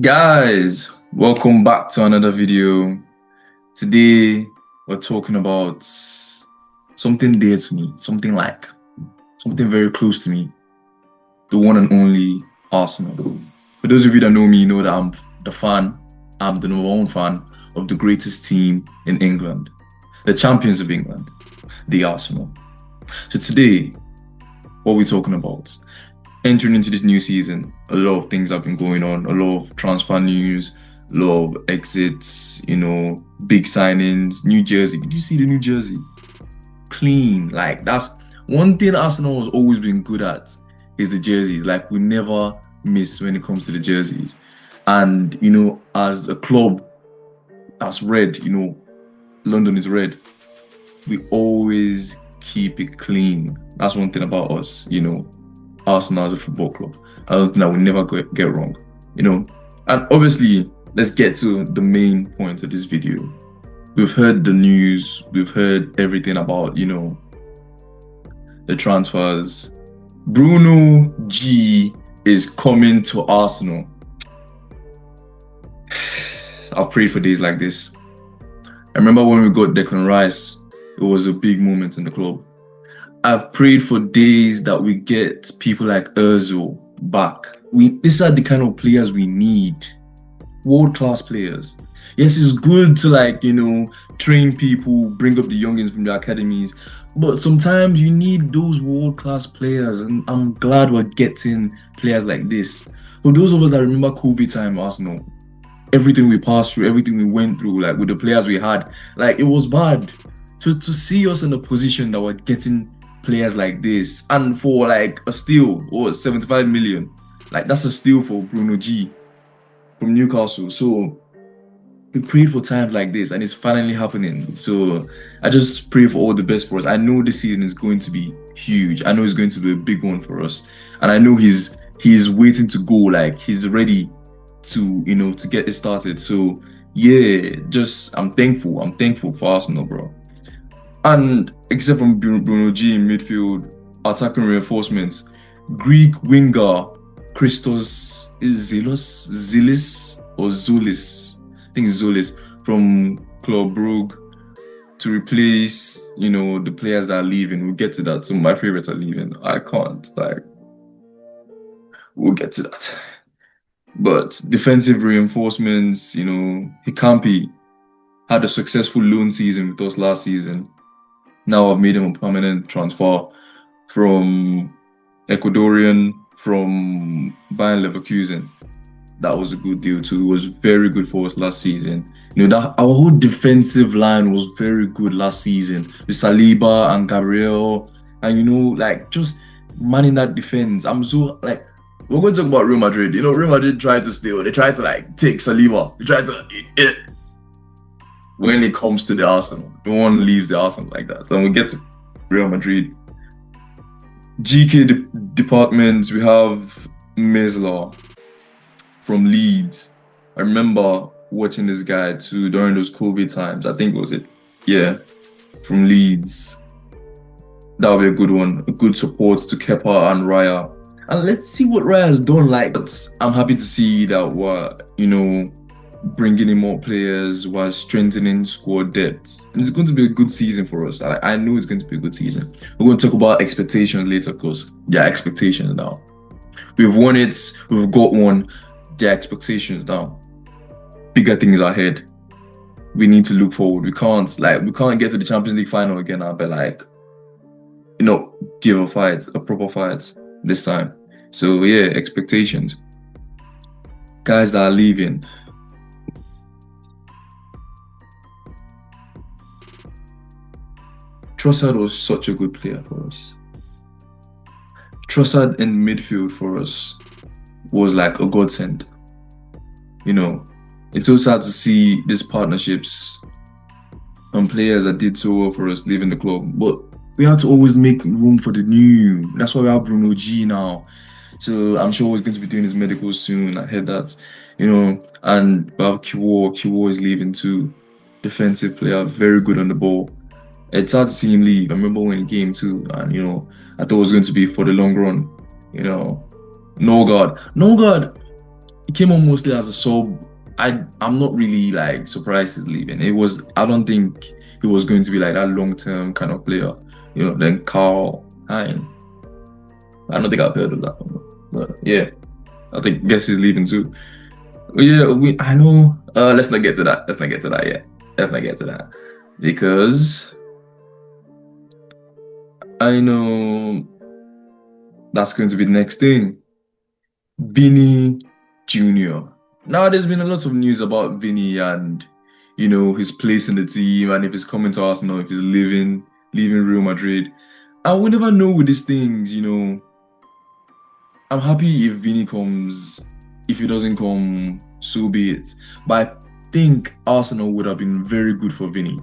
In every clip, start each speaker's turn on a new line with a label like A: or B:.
A: Guys, welcome back to another video. Today we're talking about something dear to me, something very close to me, the one and only Arsenal. For those of you that know me, know that I'm the number one fan of the greatest team in England, the champions of England, the Arsenal. So today, what are we talking about? Entering into this new season, a lot of things have been going on, a lot of transfer news, a lot of exits, big signings, new jersey. Did you see the new jersey? Clean. Like, that's one thing Arsenal has always been good at is the jerseys. Like, we never miss when it comes to the jerseys. And, as a club that's red, London is red, we always keep it clean. That's one thing about us, Arsenal as a football club. I don't think that will never get wrong, And obviously, let's get to the main point of this video. We've heard the news, we've heard everything about, the transfers. Bruno G is coming to Arsenal. I've prayed for days like this. I remember when we got Declan Rice, it was a big moment in the club. I've prayed for days that we get people like Ozil back. These are the kind of players we need. World-class players. Yes, it's good to train people, bring up the youngins from the academies, but sometimes you need those world-class players, and I'm glad we're getting players like this. For those of us that remember COVID time, Arsenal, everything we passed through, everything we went through, with the players we had, it was bad. To see us in a position that we're getting players like this, and for a steal or 75 million, that's a steal for Bruno G from Newcastle. So we prayed for times like this, and it's finally happening. So I just pray for all the best for us. I know this season is going to be huge. I know it's going to be a big one for us, and I know he's waiting to go. He's ready to to get it started. So yeah, I'm thankful for Arsenal, bro. And except from Bruno G in midfield, attacking reinforcements, Greek winger Christos Zilis or Zulis, I think it's Zulis, from Club Brugge to replace, the players that are leaving. We'll get to that. Some of my favorites are leaving. I can't, we'll get to that. But defensive reinforcements, Hikampi had a successful loan season with us last season. Now I've made him a permanent transfer from Ecuadorian, from Bayern Leverkusen. That was a good deal too. It was very good for us last season. That our whole defensive line was very good last season with Saliba and Gabriel, and just manning that defense. I'm so we're going to talk about Real Madrid. Real Madrid tried to steal. They tried to take Saliba. They tried to. When it comes to the Arsenal, no one leaves the Arsenal like that. So we get to Real Madrid. GK departments, we have Mesler from Leeds. I remember watching this guy too during those COVID times. I think from Leeds. That would be a good one. A good support to Kepa and Raya. And let's see what Raya has done. I'm happy to see that we're, bringing in more players while strengthening squad depth. And it's going to be a good season for us. I know it's going to be a good season. We're going to talk about expectations later, of course. Yeah, expectations now. We've won it. We've got one. Yeah, expectations now. Bigger things ahead. We need to look forward. We can't get to the Champions League final again now, but give a proper fight this time. So yeah, expectations. Guys that are leaving. Trossard was such a good player for us. Trossard in midfield for us was a godsend. It's so sad to see these partnerships and players that did so well for us leaving the club. But we have to always make room for the new. That's why we have Bruno G now. So I'm sure he's going to be doing his medicals soon. I heard that, and we have Kiwo is leaving too. Defensive player, very good on the ball. It's hard to see him leave. I remember when he came too, and I thought it was going to be for the long run. Norgard, he came on mostly as a sub. I'm not really like surprised he's leaving. I don't think he was going to be like that long-term kind of player. Then Carl Hein. I don't think I've heard of that one. But yeah, guess he's leaving too. Yeah, I know. Let's not get to that. Let's not get to that yet. Let's not get to that. Because I know that's going to be the next thing. Vini Jr. Now there's been a lot of news about Vini and his place in the team and if he's coming to Arsenal, if he's leaving Real Madrid. And we never know with these things, I'm happy if Vini comes. If he doesn't come, so be it. But I think Arsenal would have been very good for Vini.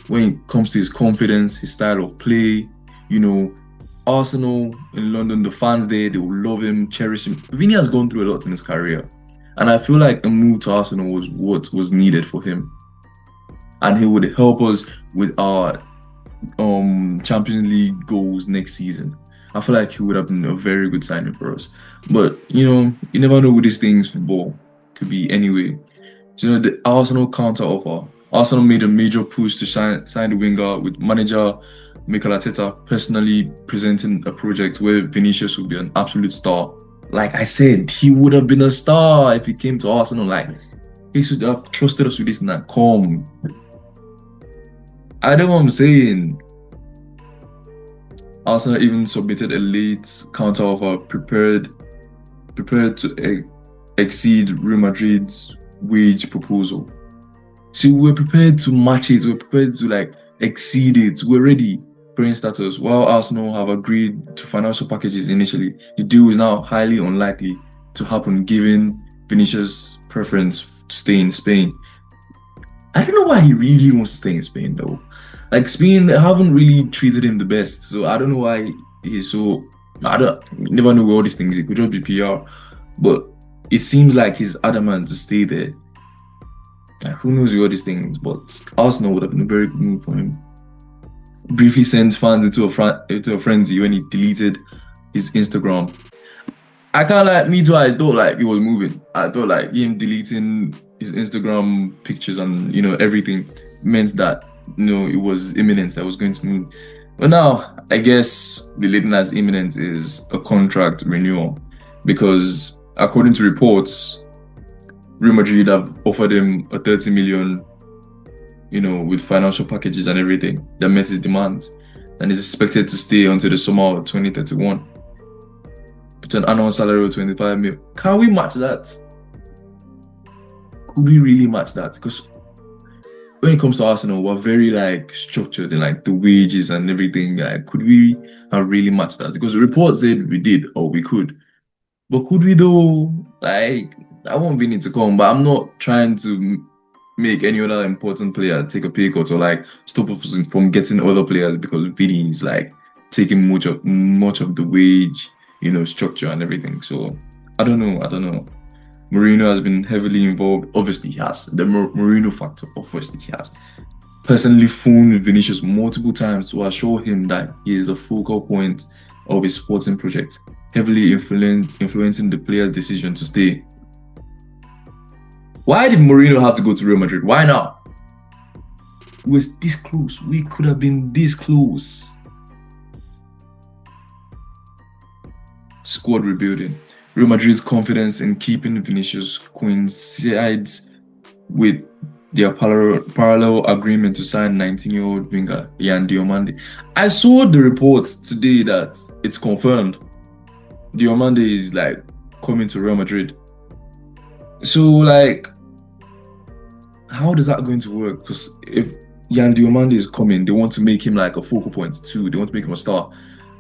A: When it comes to his confidence, his style of play, Arsenal in London, the fans there, they will love him, cherish him. Vini has gone through a lot in his career. And I feel like a move to Arsenal was what was needed for him. And he would help us with our Champions League goals next season. I feel like he would have been a very good signing for us. But, you never know with these things, football could be anyway. So, the Arsenal counter offer. Arsenal made a major push to sign the winger with manager Mikel Arteta personally presenting a project where Vinicius would be an absolute star. Like I said, he would have been a star if he came to Arsenal. Like, he should have trusted us with this and that. Come. I know what I'm saying. Arsenal even submitted a late counter offer prepared to exceed Real Madrid's wage proposal. So we're prepared to match it. We're prepared to exceed it. We're ready. Paying status. While Arsenal have agreed to financial packages initially, the deal is now highly unlikely to happen given Vinicius' preference to stay in Spain. I don't know why he really wants to stay in Spain though. Like Spain haven't really treated him the best, so I don't know why he's so. You never know all these things. It could just be PR, but it seems like he's adamant to stay there. Like, who knows all these things? But Arsenal would have been a very good move for him. Briefly sent fans into a frenzy when he deleted his Instagram. I can't me too. I thought he was moving. I thought him deleting his Instagram pictures and everything meant that it was imminent that I was going to move. But now I guess the latent as imminent is a contract renewal because according to reports, Real Madrid have offered him a 30 million, with financial packages and everything that met his demands, and is expected to stay until the summer of 2031 with an annual salary of 25 mil. Can we match that? Could we really match that? Because when it comes to Arsenal, we're very structured in the wages and everything. Could we have really matched that? Because the report said we did or we could, but could we though? I want Vini to come, but I'm not trying to make any other important player take a pay cut or stop us from getting other players because Vini is taking much of the wage, structure and everything. So I don't know. Mourinho has been heavily involved. Obviously, he has. The Mourinho factor, obviously, he has. Personally phoned Vinicius multiple times to assure him that he is the focal point of his sporting project, heavily influencing the player's decision to stay. Why did Mourinho have to go to Real Madrid? Why now? It was this close. We could have been this close. Squad rebuilding. Real Madrid's confidence in keeping Vinicius coincides with their parallel agreement to sign 19-year-old winger Yan Diomande. I saw the report today that it's confirmed Diomande is coming to Real Madrid. So how is that going to work? Because if Yan Diomande is coming, they want to make him a focal point too. They want to make him a star,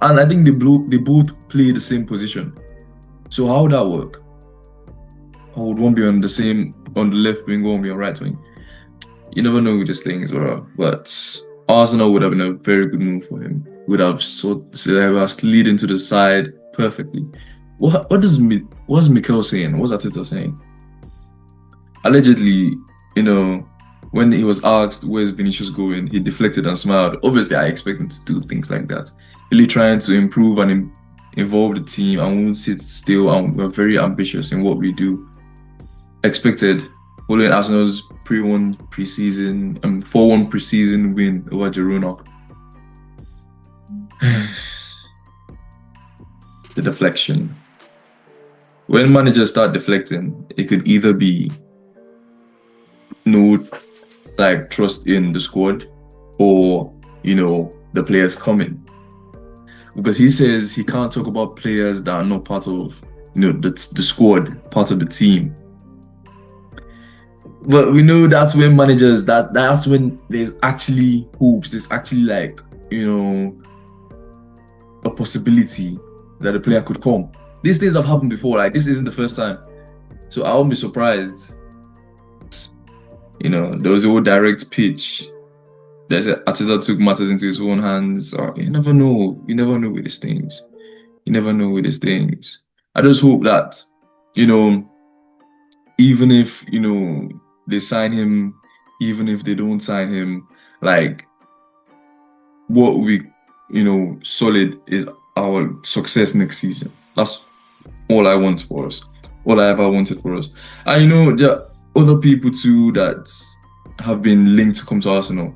A: and I think they both play the same position. So how would that work? How would one be on the left wing, one be on right wing? You never know with these things, bro. But Arsenal would have been a very good move for him. Would have slid into the side perfectly. What's Mikel saying? What's Arteta saying? Allegedly, when he was asked where's Vinicius going, he deflected and smiled. Obviously, I expect him to do things like that. Really trying to improve and involve the team, and we won't sit still, and we're very ambitious in what we do. Expected following Arsenal's 3-1 preseason, 4-1 preseason win over Girona. The deflection. When managers start deflecting, it could either be no like trust in the squad, or the players coming. Because he says he can't talk about players that are not part of the squad, part of the team. But we know that's when managers that's when there's actually hopes. There's actually like a possibility that a player could come. These things have happened before. Like, this isn't the first time, so I won't be surprised. There was a whole direct pitch. Arteta took matters into his own hands. You never know. You never know with these things. I just hope that even if they sign him, even if they don't sign him, like, what we solid is our success next season. That's all I want for us. All I ever wanted for us. And there are other people too that have been linked to come to Arsenal.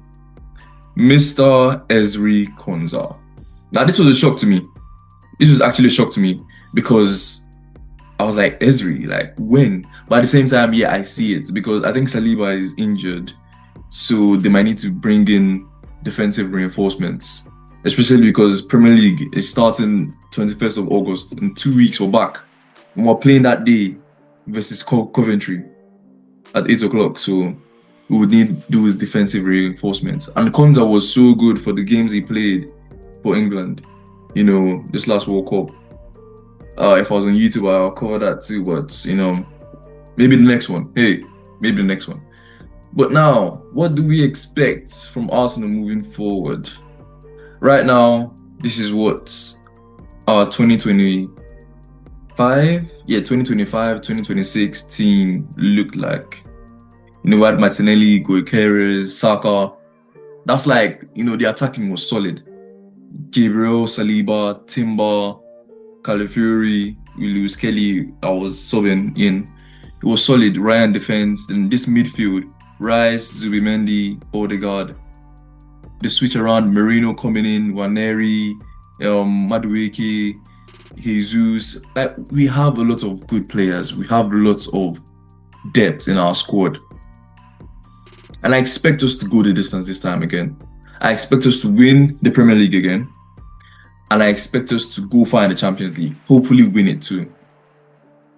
A: Mr. Ezri Konsa. Now, this was a shock to me. This was actually a shock to me, because I was like, Ezri, like, when? But at the same time, yeah, I see it, because I think Saliba is injured, so they might need to bring in defensive reinforcements, especially because Premier League is starting 21st of August. In 2 weeks, we're back. And we're playing that day versus Coventry at 8 o'clock, so we would need those defensive reinforcements. And Konsa was so good for the games he played for England, this last World Cup. If I was on YouTube, I'll cover that too, but maybe the next one. Maybe the next one. But now, what do we expect from Arsenal moving forward? Right now, this is what our 2025-2026 team looked like. We had Martinelli, Gyökeres, Saka. That's like, the attacking was solid. Gabriel, Saliba, Timber, Calafiori, we lose Kelly. I was subbing in. It was solid. Ryan defense. And this midfield, Rice, Zubimendi, Odegaard. The switch around, Merino coming in, Waneri, Madueke, Jesus. Like, we have a lot of good players. We have lots of depth in our squad. And I expect us to go the distance this time again. I expect us to win the Premier League again. And I expect us to go far in the Champions League. Hopefully win it too.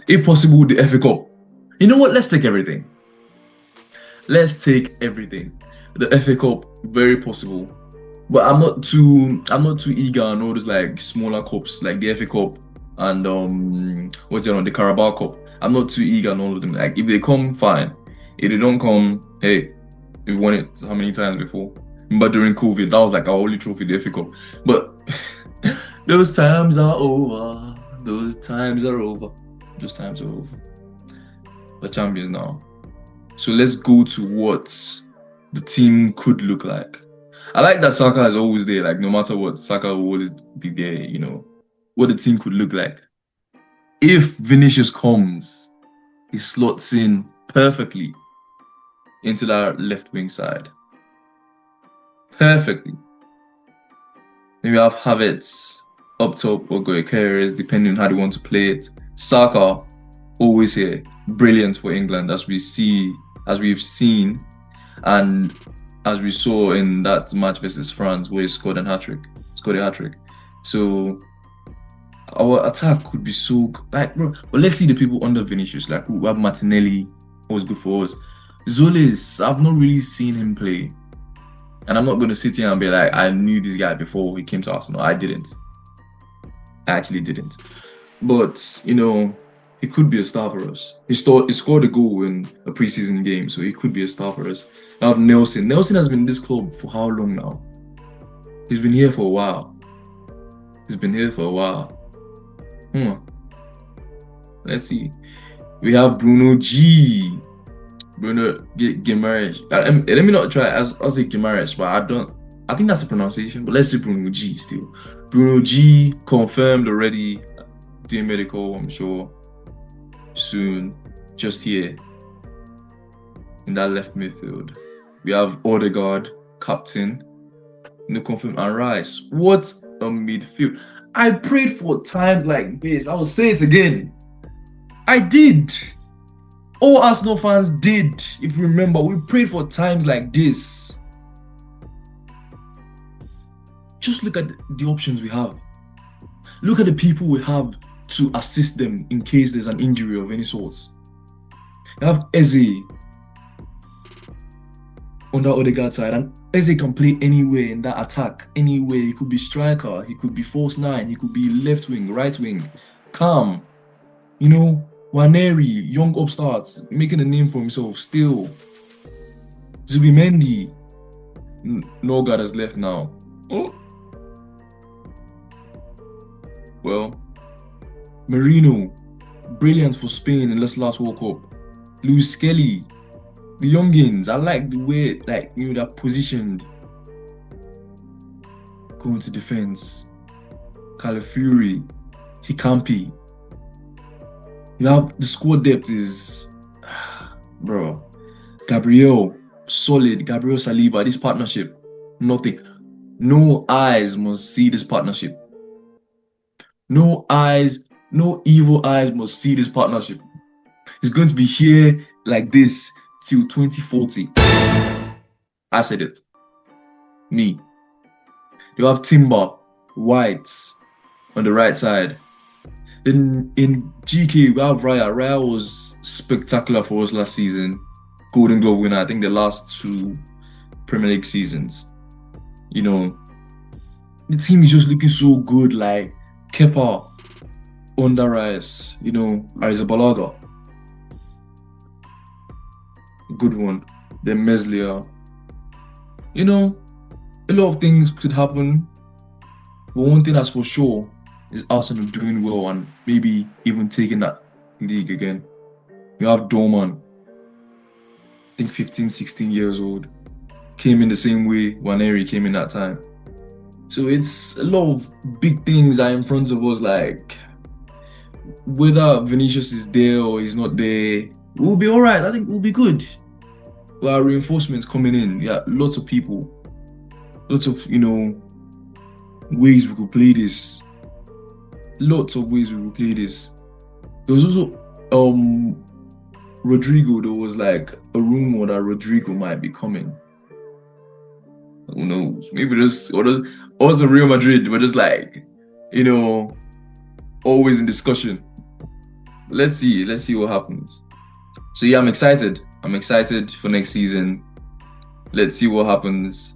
A: If possible, the FA Cup. You know what? Let's take everything. The FA Cup, very possible. But I'm not too eager on all those like smaller cups, like the FA Cup and the Carabao Cup. I'm not too eager on all of them. Like, if they come, fine. If they don't come, hey, we've won it how many times before? But during COVID, that was like our only trophy, the FA Cup. But those times are over. Those times are over. We're champions now. So let's go to what the team could look like. I like that Saka is always there. Like, no matter what, Saka will always be there, what the team could look like. If Vinicius comes, he slots in perfectly into that left wing side. Perfectly. Then we have Havertz up top, or Gyökeres, depending on how they want to play it. Saka, always here. Brilliant for England, as we've seen, and as we saw in that match versus France, where he scored a hat-trick. So our attack could be so like, bro. But let's see the people under Vinicius. Like, we have Martinelli, was good for us. Zolis, I've not really seen him play. And I'm not going to sit here and be like, I knew this guy before he came to Arsenal. I actually didn't. But, he could be a star for us. He scored a goal in a preseason game, so he could be a star for us. I have Nelson. Nelson has been in this club for how long now? He's been here for a while. Let's see. We have Bruno Guimaraes. Let me not try. I'll say Guimaraes, but I think that's the pronunciation, but let's do Bruno G still. Bruno G confirmed already, doing medical, I'm sure, soon, just here in that left midfield. We have Odegaard, captain, no confirmed, and Rice. What a midfield. I prayed for times like this. I will say it again. I did. All Arsenal fans did. If you remember, we prayed for times like this. Just look at the options we have. Look at the people we have to assist them in case there's an injury of any sorts. You have Eze on that Odegaard side, and Eze can play anywhere in that attack. Anywhere. He could be striker, he could be false nine, he could be left wing, right wing. Calm. You know, Waneri, young upstarts, making a name for himself still. Zubimendi. Norgard has left now. Oh. Well, Merino, brilliant for Spain in this last World Cup. Luis Skelly, the youngins, I like the way, like, you know, they're positioned. Going to defense. Calafiori, Hikampi. You have the squad depth is, bro. Gabriel, solid. Gabriel Saliba, this partnership, nothing. No eyes must see this partnership. No eyes, no evil eyes must see this partnership. It's going to be here like this till 2040. I said it. Me. You have Timber, White on the right side. In GK, we have Raya. Raya was spectacular for us last season. Golden Glove winner, I think the last 2 Premier League seasons. You know, the team is just looking so good, like Kepa, Under Rice, you know, Arrizabalaga. Good one. Then Meslier. You know, a lot of things could happen. But one thing that's for sure is Arsenal doing well and maybe even taking that league again. You have Dorman, I think 15, 16 years old. Came in the same way Waneri came in that time. So it's a lot of big things are in front of us, like whether Vinicius is there or he's not there, we'll be all right. I think we'll be good. Well, our reinforcements coming in, yeah, lots of people, lots of, you know, ways we could play this. Lots of ways we could play this. There was also Rodrigo. There was like a rumor that Rodrigo might be coming. Who knows? Maybe this or also Real Madrid. We're just like, you know, always in discussion. Let's see what happens. So yeah, I'm excited. I'm excited for next season. Let's see what happens.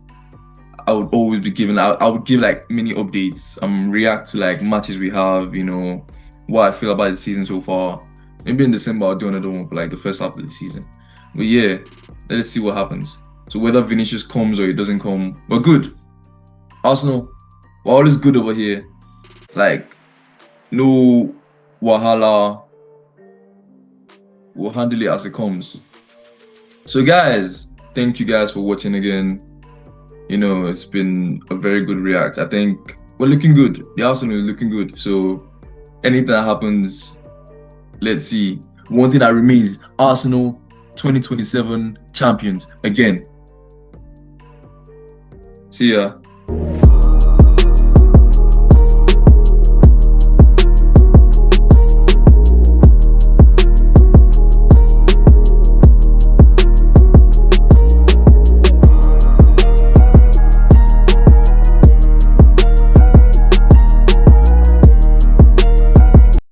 A: I would always be giving. I would give like mini updates. React to like matches we have. You know, what I feel about the season so far. Maybe in December I'll do another one for like the first half of the season. But yeah, let's see what happens. So whether Vinicius comes or he doesn't come, we're good. Arsenal, we're always good over here. Like, no wahala. We'll handle it as it comes. So guys, thank you guys for watching again. You know, it's been a very good react. I think we're looking good. The Arsenal is looking good. So anything that happens, let's see. One thing that remains, Arsenal 2027 champions again. See ya.